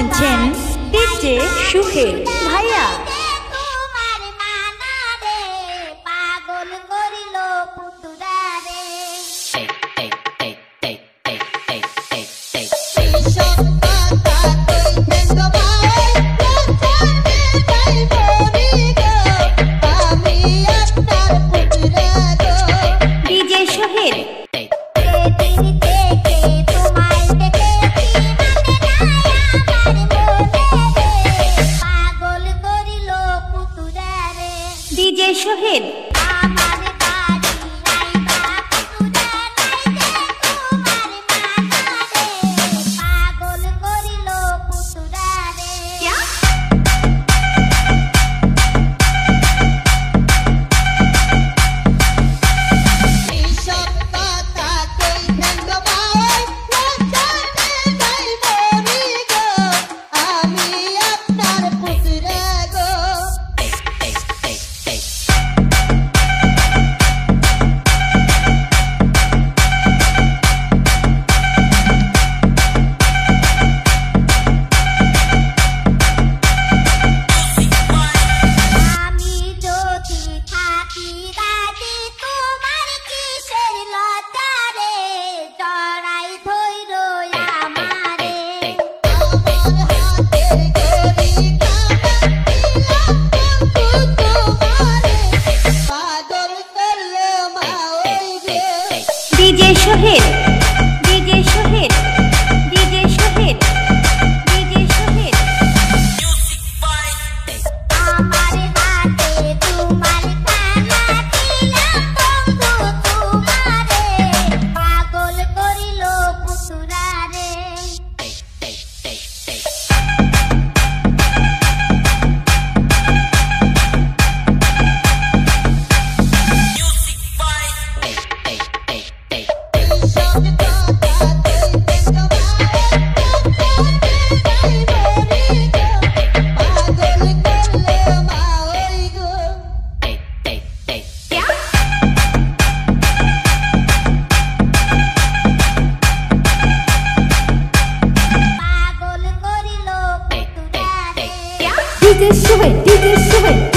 শুনছেন ডিজে সুহেল ভাইয়া। DJ Suhel DJ Sohel DJ Sohel DJ Sohel DJ Sohel DJ Sohel আমার হাতে তোমার খানা দিলাম বন্ধু তোমারে পাগল করিল পুতুরারে ডিজে সোহেল ডিজে সোহেল